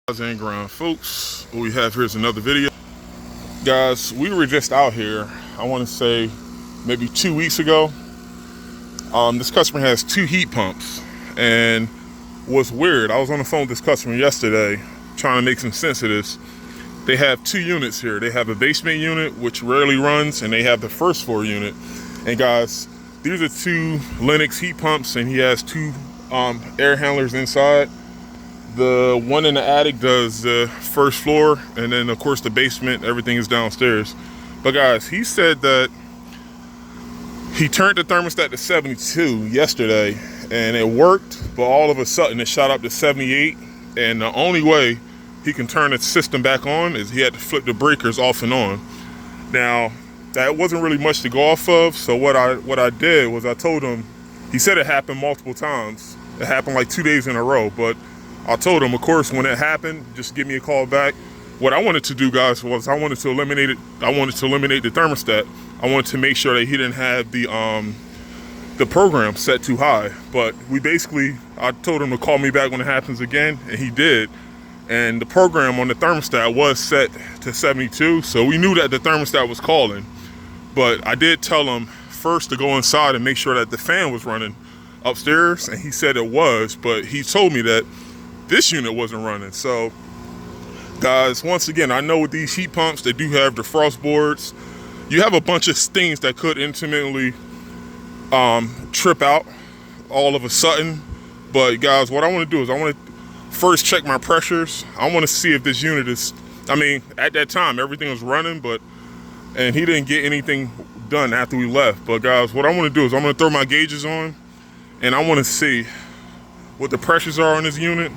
And ground folks, what we have here is another video. Guys, we were just out here, I want to say maybe 2 weeks ago. This customer has two heat pumps, and what's weird, I was on the phone with this customer yesterday trying to make some sense of this. They have two units here. They have a basement unit which rarely runs, and they have the first floor unit. And guys, these are two Lennox heat pumps, and he has two air handlers inside. The one in the attic does the first floor, and then of course the basement, everything is downstairs. But guys, he said that he turned the thermostat to 72 yesterday and it worked, but all of a sudden it shot up to 78, and the only way he can turn the system back on is he had to flip the breakers off and on. Now that wasn't really much to go off of, so what I did was I told him, he said it happened multiple times. It happened like 2 days in a row, but I told him, of course, when it happened, just give me a call back. What I wanted to do, guys, was I wanted to eliminate it. I wanted to eliminate the thermostat. I wanted to make sure that he didn't have the program set too high. But I told him to call me back when it happens again, and he did. And the program on the thermostat was set to 72, so we knew that the thermostat was calling. But I did tell him first to go inside and make sure that the fan was running upstairs, and he said it was, but he told me that this unit wasn't running. So guys, once again, I know with these heat pumps, they do have defrost boards. You have a bunch of things that could intermittently trip out all of a sudden. But guys, what I want to do is I want to first check my pressures. I want to see if this unit is, at that time everything was running, and he didn't get anything done after we left. But guys, what I want to do is I'm going to throw my gauges on, and I want to see what the pressures are on this unit.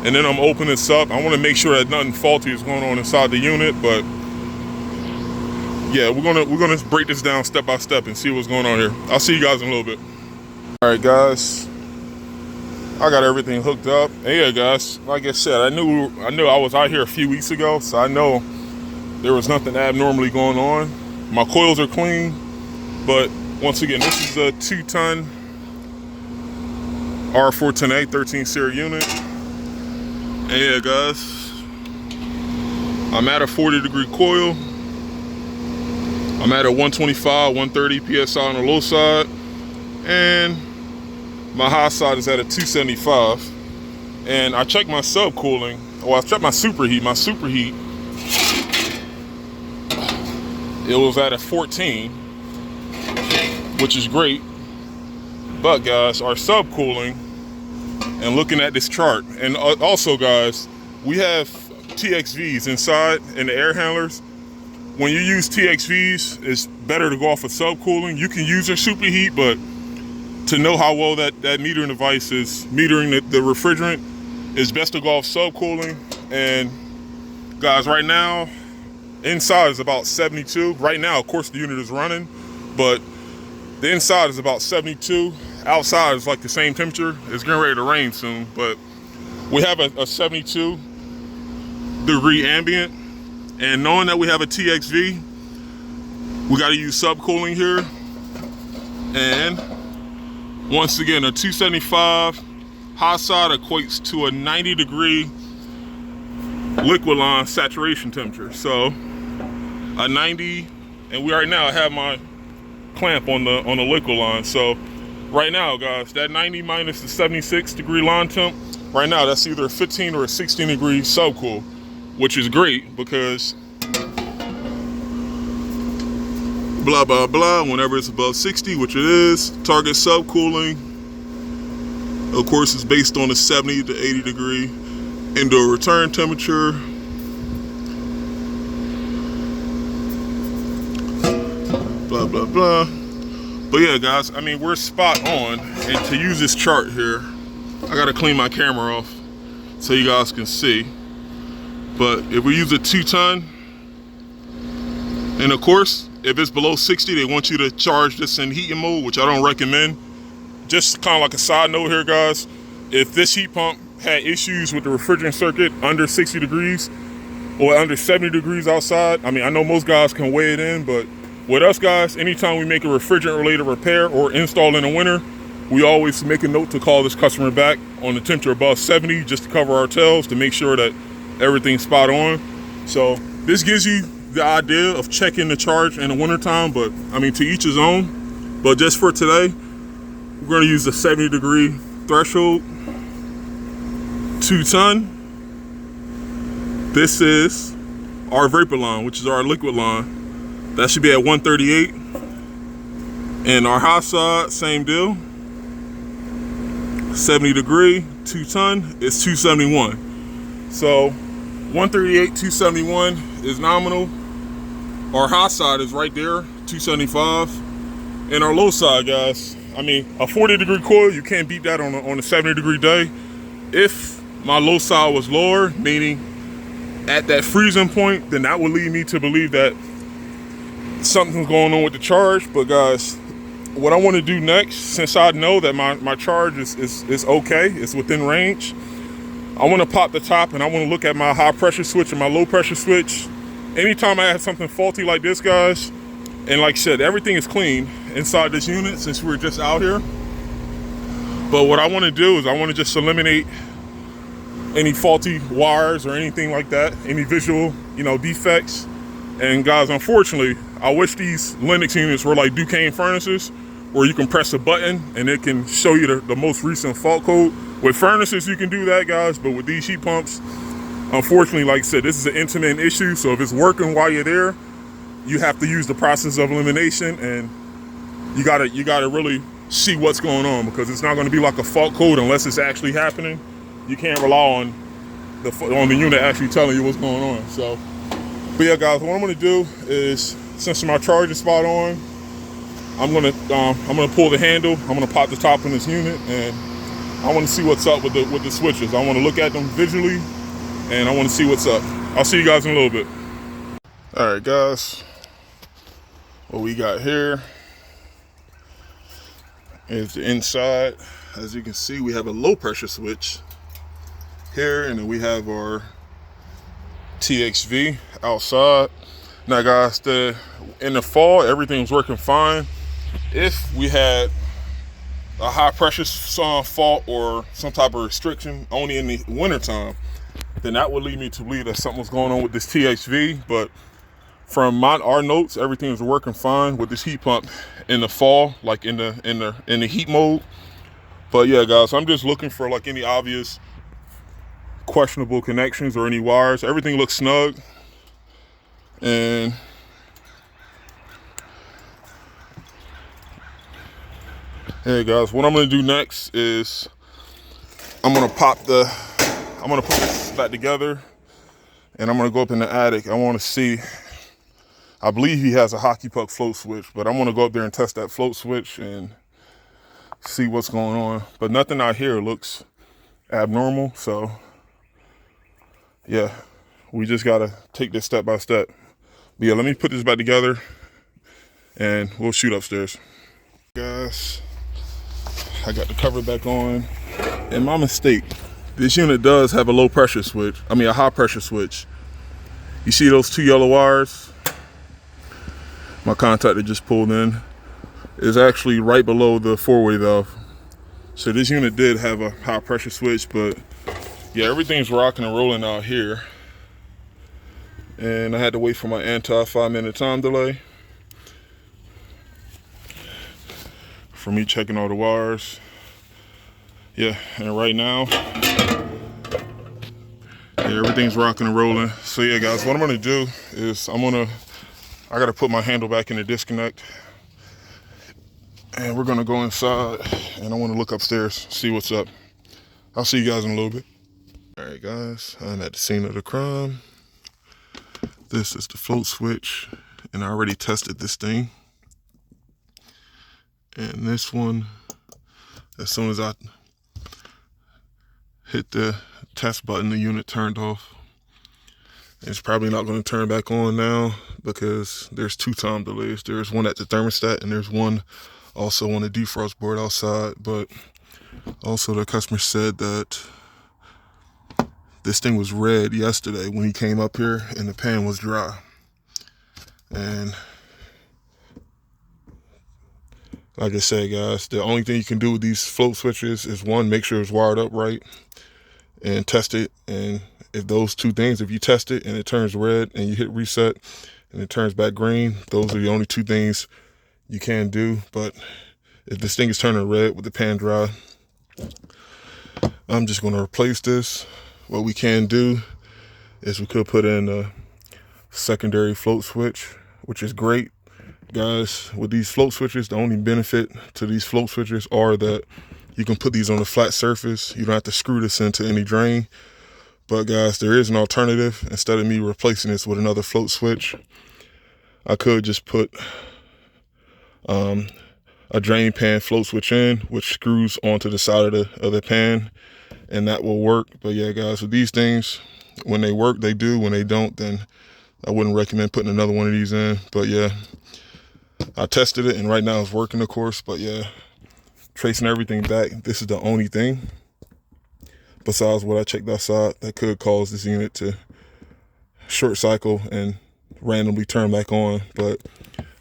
And then I'm opening this up. I want to make sure that nothing faulty is going on inside the unit. But yeah, we're gonna break this down step by step and see what's going on here. I'll see you guys in a little bit. All right, guys, I got everything hooked up. And yeah, guys, like I said, I knew I was out here a few weeks ago, so I know there was nothing abnormally going on. My coils are clean, but once again, this is a 2-ton R410A 13 series unit. And yeah, guys, I'm at a 40-degree coil. I'm at a 125, 130 PSI on the low side. And my high side is at a 275. And I checked my subcooling. Well, I checked my superheat. My superheat, it was at a 14, which is great. But guys, our subcooling, and looking at this chart, and also guys, we have TXVs inside in the air handlers. When you use TXVs, it's better to go off of subcooling. You can use your superheat, but to know how well that metering device is metering the refrigerant, it's best to go off subcooling. And guys, right now, inside is about 72. Right now, of course, the unit is running, but the inside is about 72. Outside is like the same temperature. It's getting ready to rain soon, but we have a 72 degree ambient. And knowing that we have a TXV, we got to use subcooling here. And once again, a 275 high side equates to a 90 degree liquid line saturation temperature. So a 90, and we right now have my clamp on the liquid line. So right now, guys, that 90 minus the 76 degree line temp, right now that's either a 15 or a 16 degree subcool, which is great because blah blah blah, whenever it's above 60, which it is, target subcooling of course is based on a 70 to 80 degree indoor return temperature. Blah blah blah. But yeah, guys, we're spot on. And to use this chart here, I gotta clean my camera off so you guys can see. But if we use a 2-ton, and of course, if it's below 60, they want you to charge this in heating mode, which I don't recommend. Just kind of like a side note here, guys, if this heat pump had issues with the refrigerant circuit under 60 degrees or under 70 degrees outside, I know most guys can weigh it in, but with us guys, anytime we make a refrigerant related repair or install in the winter, We always make a note to call this customer back on the temperature above 70 just to cover our tails to make sure that everything's spot on. So this gives you the idea of checking the charge in the wintertime, but I mean, to each his own. But just for today, we're going to use the 70-degree threshold, 2 ton. This is our vapor line, which is our liquid line. That should be at 138. And our high side, same deal. 70-degree, 2 ton is 271. So 138, 271 is nominal. Our high side is right there, 275. And our low side, guys, I mean, a 40-degree coil, you can't beat that on a 70-degree day. If my low side was lower, meaning at that freezing point, then that would lead me to believe that something's going on with the charge. But guys, what I want to do next, since I know that my charge is okay, it's within range, I want to pop the top and I want to look at my high pressure switch and my low pressure switch. Anytime I have something faulty like this, guys, and like I said, everything is clean inside this unit since we're just out here. But what I want to do is I want to just eliminate any faulty wires or anything like that, any visual, defects. And guys, unfortunately, I wish these Linux units were like Duquesne furnaces, where you can press a button and it can show you the most recent fault code. With furnaces, you can do that, guys, but with these heat pumps, unfortunately, like I said, this is an intermittent issue. So if it's working while you're there, you have to use the process of elimination, and you gotta really see what's going on, because it's not going to be like a fault code unless it's actually happening. You can't rely on the unit actually telling you what's going on. So, but yeah, guys, what I'm going to do is, since my charge is spot on, I'm gonna pull the handle. I'm gonna pop the top in this unit, and I want to see what's up with the switches. I want to look at them visually, and I want to see what's up. I'll see you guys in a little bit. All right, guys, what we got here is the inside. As you can see, we have a low pressure switch here, and then we have our TXV outside. Now, guys, in the fall, everything was working fine. If we had a high pressure fault or some type of restriction only in the wintertime, then that would lead me to believe that something was going on with this TXV. But from our notes, everything was working fine with this heat pump in the fall, like in the heat mode. But yeah, guys, I'm just looking for like any obvious questionable connections or any wires. Everything looks snug. And hey guys, what I'm gonna do next is I'm gonna put this back together, and I'm gonna go up in the attic. I want to see, I believe he has a hockey puck float switch, but I'm gonna go up there and test that float switch and see what's going on. But nothing out here looks abnormal, so yeah, we just gotta take this step by step. But yeah, let me put this back together and we'll shoot upstairs. Guys, I got the cover back on, and my mistake, this unit does have a low pressure switch, a high pressure switch. You see those 2 yellow wires? My contactor just pulled in. Is actually right below the 4-way valve. So this unit did have a high pressure switch, but yeah, everything's rocking and rolling out here. And I had to wait for my anti-5-minute time delay for me checking all the wires. Yeah, and right now, yeah, everything's rocking and rolling. So yeah, guys, what I'm gonna do is I gotta put my handle back in the disconnect, and we're gonna go inside, and I wanna look upstairs, see what's up. I'll see you guys in a little bit. All right, guys, I'm at the scene of the crime. This is the float switch, and I already tested this thing. And this one, as soon as I hit the test button, the unit turned off. It's probably not going to turn back on now because there's 2 time delays. There's one at the thermostat, and there's one also on the defrost board outside. But also the customer said that this thing was red yesterday when he came up here and the pan was dry. And Like I said, guys, the only thing you can do with these float switches is, one, make sure it's wired up right and test it. And if those two things, if you test it and it turns red and you hit reset and it turns back green, those are the only two things you can do. But if this thing is turning red with the pan dry, I'm just going to replace this. What we can do is we could put in a secondary float switch, which is great. Guys, with these float switches, the only benefit to these float switches are that you can put these on a flat surface. You don't have to screw this into any drain. But guys, there is an alternative. Instead of me replacing this with another float switch, I could just put a drain pan float switch in, which screws onto the side of the pan, and that will work. But yeah, guys, with these things, when they work, they do. When they don't, then I wouldn't recommend putting another one of these in. But yeah, I tested it, and right now it's working, of course. But yeah, tracing everything back, this is the only thing besides what I checked outside that could cause this unit to short cycle and randomly turn back on. But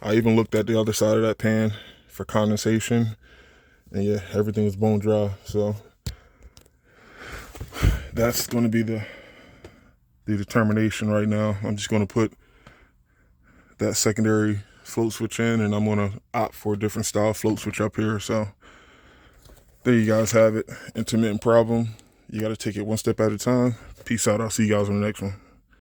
I even looked at the other side of that pan for condensation, and yeah, everything is bone dry. So that's going to be the determination right now. I'm just going to put that secondary float switch in, and I'm going to opt for a different style float switch up here. So there you guys have it. Intermittent problem. You got to take it one step at a time. Peace out. I'll see you guys on the next one.